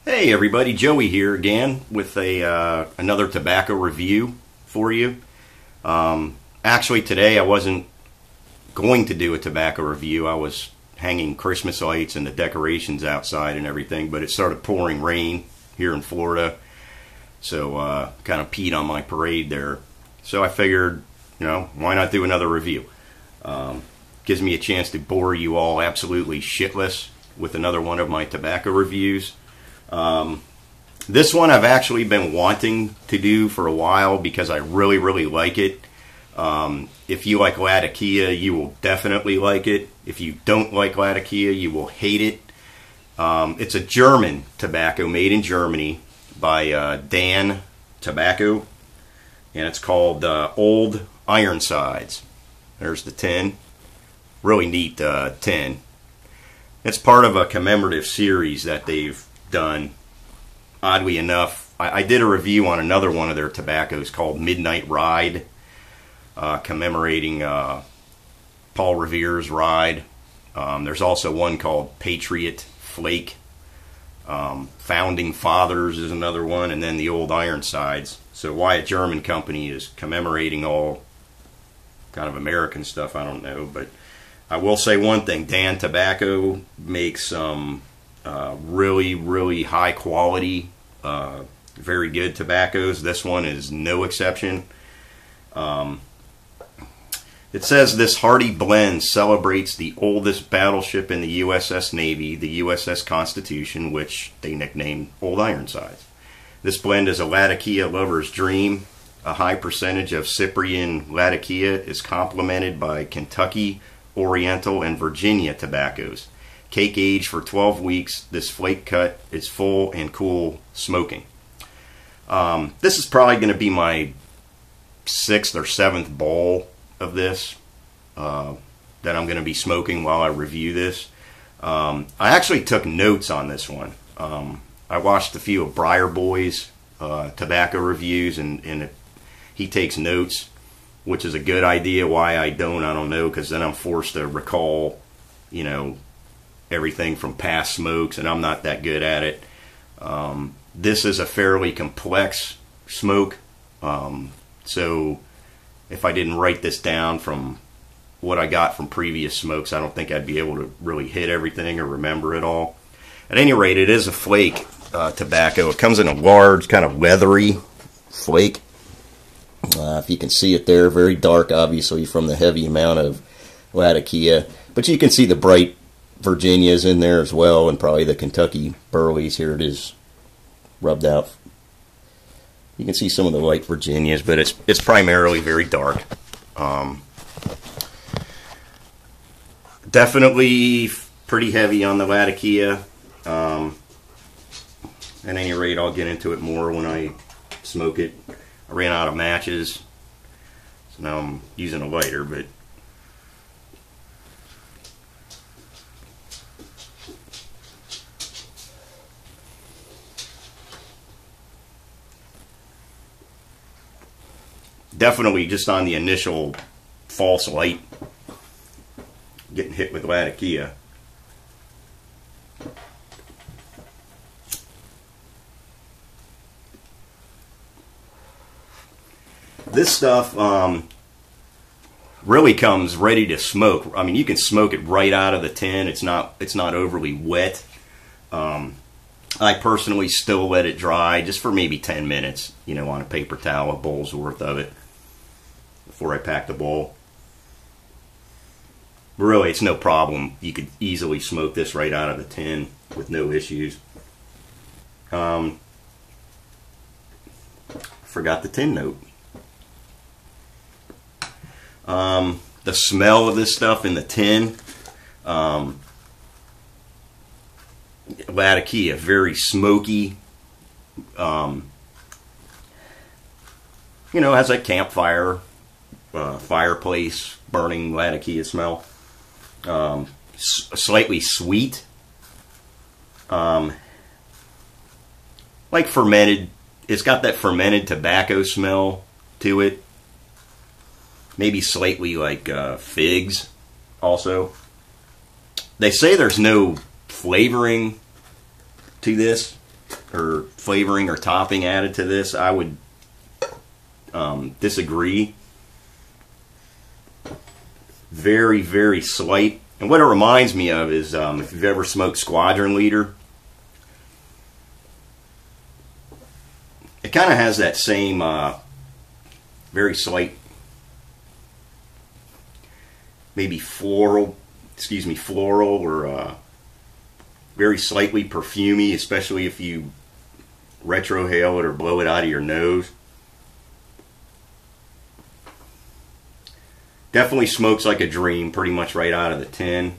Hey everybody, Joey here again with another tobacco review for you. Actually today I wasn't going to do a tobacco review. I was hanging Christmas lights and the decorations outside and everything, but it started pouring rain here in Florida, so kind of peed on my parade there. So I figured, why not do another review? Gives me a chance to bore you all absolutely shitless with another one of my tobacco reviews. This one I've actually been wanting to do for a while because I really like it. If you like Latakia, you will definitely like it. If you don't like Latakia, you will hate it. It's a German tobacco made in Germany by Dan Tobacco, and it's called Old Ironsides. There's the tin. Really neat tin. It's part of a commemorative series that they've done. Oddly enough, I did a review on another one of their tobaccos called Midnight Ride, commemorating Paul Revere's ride. There's also one called Patriot Flake. Founding Fathers is another one, and then the Old Ironsides. So why a German company is commemorating all kind of American stuff, I don't know. But I will say one thing: Dan Tobacco makes some really high quality, very good tobaccos. This one is no exception. It says this hearty blend celebrates the oldest battleship in the USS Navy, the USS Constitution, which they nicknamed Old Ironsides. This blend is a Latakia lover's dream. A high percentage of Cyprian Latakia is complemented by Kentucky, Oriental, and Virginia tobaccos. Cake aged for 12 weeks, this flake cut is full and cool smoking. This is probably going to be my 6th or 7th bowl of this that I'm going to be smoking while I review this. I actually took notes on this one. I watched a few of Briar Boy's tobacco reviews, and he takes notes, which is a good idea. Why I don't know, because then I'm forced to recall, everything from past smokes, and I'm not that good at it. This is a fairly complex smoke, so if I didn't write this down from what I got from previous smokes, I don't think I'd be able to really hit everything or remember it all. At any rate, it is a flake tobacco. It comes in a large, kind of leathery flake. If you can see it there, very dark, obviously, from the heavy amount of Latakia. But you can see the bright Virginias in there as well, and probably the Kentucky Burleys. Here it is rubbed out. You can see some of the light Virginias, but it's primarily very dark. Definitely pretty heavy on the Latakia. At any rate, I'll get into it more when I smoke it. I ran out of matches, so now I'm using a lighter, but definitely just on the initial false light, getting hit with Latakia. This stuff really comes ready to smoke. I mean, you can smoke it right out of the tin. It's not overly wet. I personally still let it dry just for maybe 10 minutes, on a paper towel, a bowl's worth of it, before I pack the bowl. But really, it's no problem. You could easily smoke this right out of the tin with no issues. Forgot the tin note. The smell of this stuff in the tin, Latakia, very smoky, has that campfire, fireplace, burning Latakia smell. Slightly sweet, like fermented. It's got that fermented tobacco smell to it. Maybe slightly like figs also. They say there's no flavoring to this. or flavoring or topping added to this, I would disagree. Very, very slight. And what it reminds me of is if you've ever smoked Squadron Leader, it kind of has that same very slight, maybe floral or very slightly perfumey, especially if you retrohale it or blow it out of your nose. Definitely smokes like a dream, pretty much right out of the tin.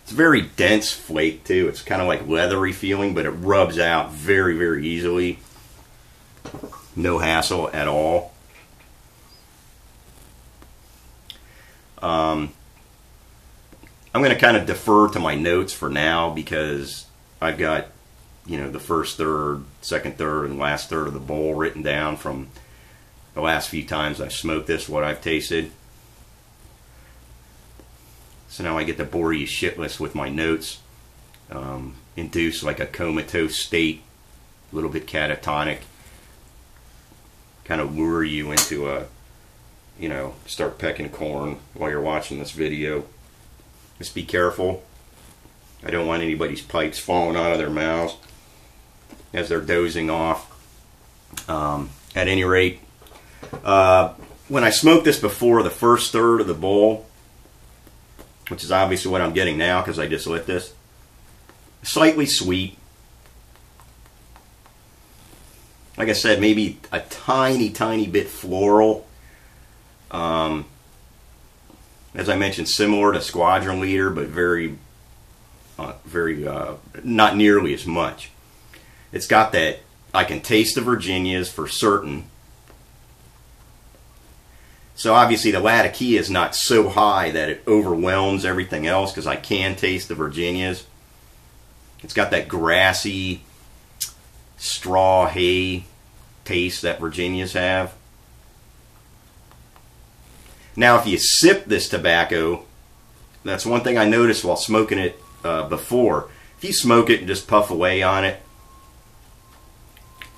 It's a very dense flake too. It's kind of like leathery feeling, but it rubs out very, very easily. No hassle at all. I'm going to kind of defer to my notes for now because I've got, you know, the first third, second third, and last third of the bowl written down from the last few times I've smoked this, what I've tasted. So now I get to bore you shitless with my notes, induce like a comatose state, a little bit catatonic, kind of lure you into a, you know, start pecking corn while you're watching this video. Just be careful. I don't want anybody's pipes falling out of their mouths as they're dozing off. At any rate, when I smoked this before, the first third of the bowl, which is obviously what I'm getting now because I just lit this, slightly sweet. Like I said, maybe a tiny, tiny bit floral. As I mentioned, similar to Squadron Leader, but very not nearly as much. It's got that, I can taste the Virginias for certain. So obviously the Latakia is not so high that it overwhelms everything else because I can taste the Virginias. It's got that grassy, straw hay taste that Virginias have. Now if you sip this tobacco, that's one thing I noticed while smoking it before. If you smoke it and just puff away on it,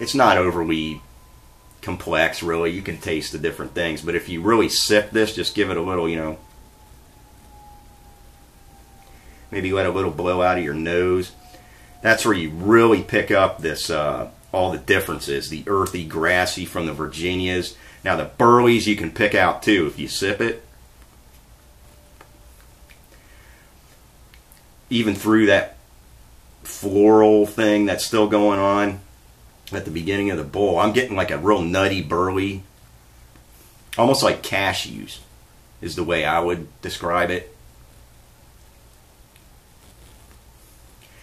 it's not overly complex, really. You can taste the different things. But if you really sip this, just give it a little, you know, maybe let a little blow out of your nose. That's where you really pick up this, all the differences. The earthy, grassy from the Virginias. Now the burleys you can pick out too if you sip it. Even through that floral thing that's still going on at the beginning of the bowl, I'm getting like a real nutty burley, almost like cashews is the way I would describe it.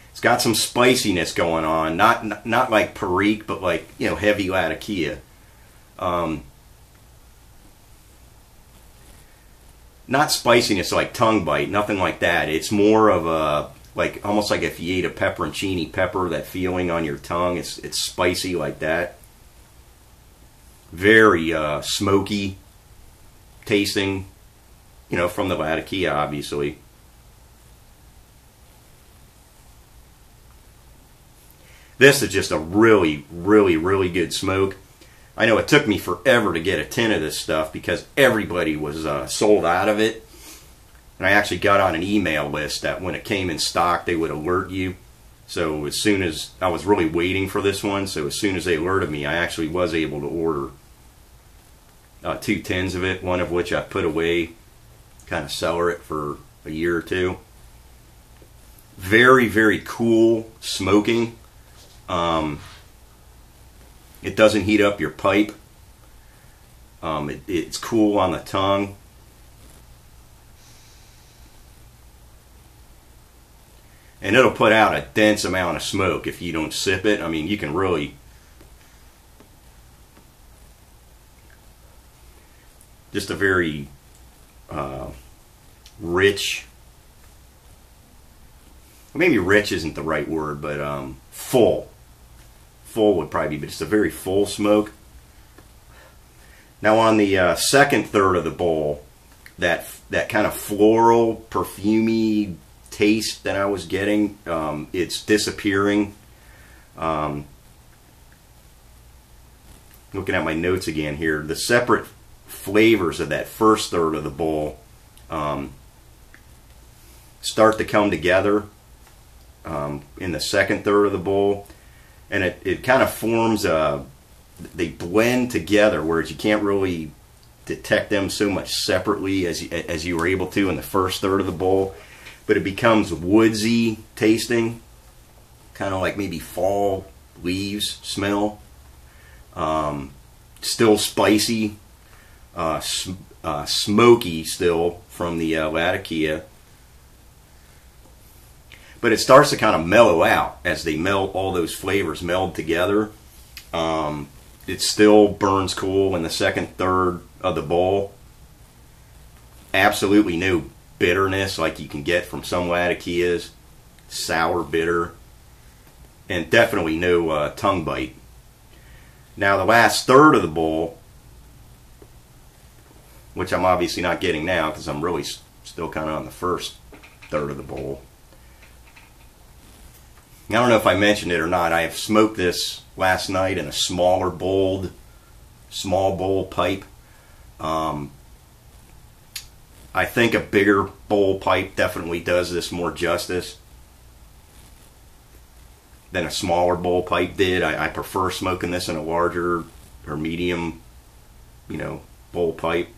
It's got some spiciness going on, not like Perique, but like, you know, heavy Latakia. Not spiciness like tongue bite, nothing like that. It's more of a, like, almost like if you ate a pepperoncini pepper, that feeling on your tongue. It's spicy like that. Very smoky tasting, you know, from the Latakia, obviously. This is just a really, really, really good smoke. I know it took me forever to get a tin of this stuff because everybody was sold out of it. And I actually got on an email list that when it came in stock, they would alert you. So as soon as, I was really waiting for this one, so as soon as they alerted me, I actually was able to order 2 tins of it, one of which I put away, kind of cellar it for a year or two. Very, very cool smoking. It doesn't heat up your pipe. It's cool on the tongue. And it'll put out a dense amount of smoke if you don't sip it. I mean, you can really... Just a very rich... Maybe rich isn't the right word, but full. Full would probably be, but it's a very full smoke. Now on the second third of the bowl, that kind of floral, perfumey taste that I was getting. It's disappearing. Looking at my notes again here, the separate flavors of that first third of the bowl start to come together in the second third of the bowl, and it kind of forms they blend together, whereas you can't really detect them so much separately as you were able to in the first third of the bowl. But it becomes woodsy tasting, kind of like maybe fall leaves smell. Still spicy, smoky still from the Latakia. But it starts to kind of mellow out as they meld, all those flavors meld together. It still burns cool in the second third of the bowl. Absolutely no bitterness like you can get from some Latakias. Sour, bitter. And definitely no tongue bite. Now the last third of the bowl, which I'm obviously not getting now because I'm really still kind of on the first third of the bowl. I don't know if I mentioned it or not. I have smoked this last night in a small bowl pipe. I think a bigger bowl pipe definitely does this more justice than a smaller bowl pipe did. I prefer smoking this in a larger or medium, bowl pipe.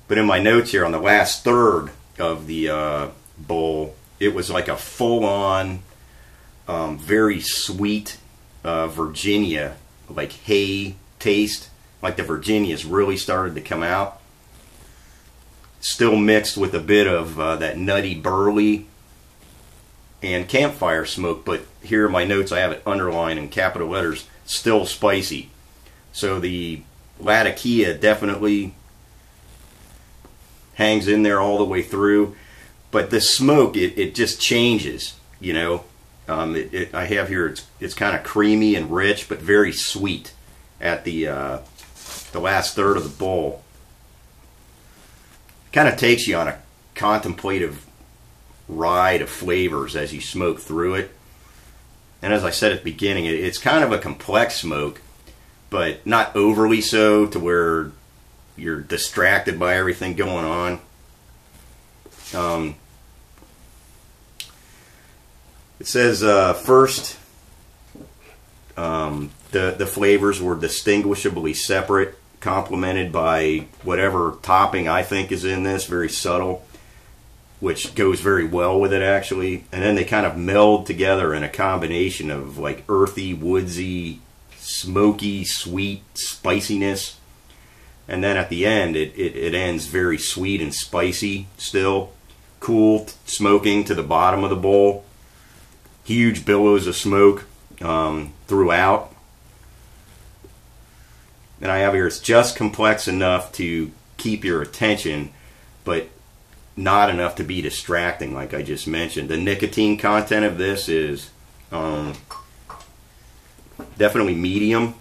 But in my notes here, on the last third of the bowl, it was like a full-on, very sweet Virginia, like hay taste. Like the Virginias really started to come out. Still mixed with a bit of that nutty burley and campfire smoke, but here in my notes I have it underlined in capital letters, still spicy. So the Latakia definitely hangs in there all the way through, but the smoke, it just changes, I have here, it's kind of creamy and rich, but very sweet at the last third of the bowl. Kind of takes you on a contemplative ride of flavors as you smoke through it. And as I said at the beginning, it's kind of a complex smoke, but not overly so to where you're distracted by everything going on. It says first the flavors were distinguishably separate, complemented by whatever topping I think is in this, very subtle, which goes very well with it actually. And then they kind of meld together in a combination of like earthy, woodsy, smoky, sweet spiciness. And then at the end it ends very sweet and spicy still. Cool smoking to the bottom of the bowl. Huge billows of smoke throughout. And I have here, it's just complex enough to keep your attention, but not enough to be distracting, like I just mentioned. The nicotine content of this is definitely medium,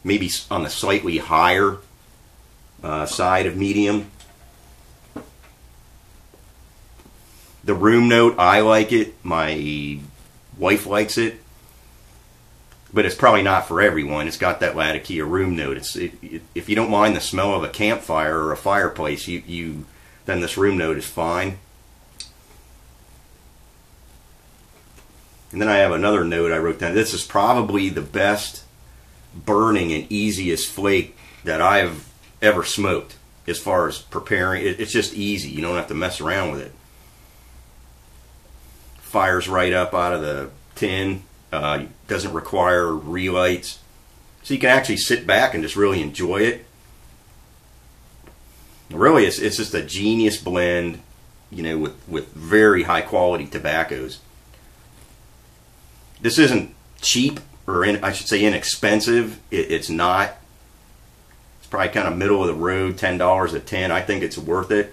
maybe on the slightly higher side of medium. The room note, I like it. My wife likes it. But it's probably not for everyone. It's got that Latakia room note. If you don't mind the smell of a campfire or a fireplace, then this room note is fine. And then I have another note I wrote down. This is probably the best burning and easiest flake that I've ever smoked as far as preparing. It's just easy. You don't have to mess around with it. Fires right up out of the tin. Doesn't require relights, so you can actually sit back and just really enjoy it. Really, it's just a genius blend, with very high quality tobaccos. This isn't cheap, or I should say inexpensive. It's not. It's probably kind of middle of the road, $10 a tin. I think it's worth it.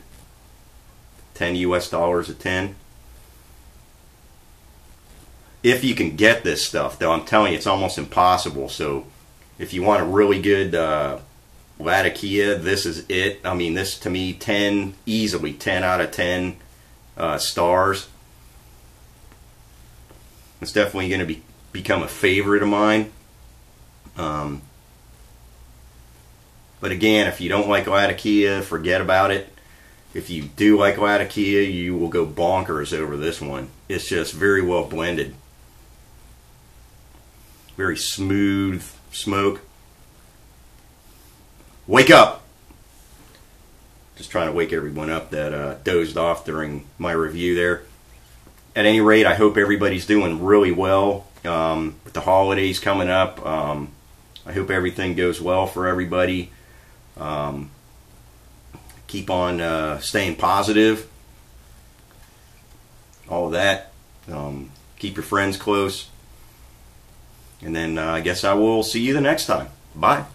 $10 US a tin. If you can get this stuff, though, I'm telling you, it's almost impossible. So if you want a really good Latakia, this is it. I mean, this to me, easily 10 out of 10 stars. It's definitely going to become a favorite of mine. But again, if you don't like Latakia, forget about it. If you do like Latakia, you will go bonkers over this one. It's just very well blended. Very smooth smoke. Wake up! Just trying to wake everyone up that dozed off during my review there. At any rate, I hope everybody's doing really well with the holidays coming up. I hope everything goes well for everybody. Keep on staying positive. All of that. Keep your friends close. And then I guess I will see you the next time. Bye.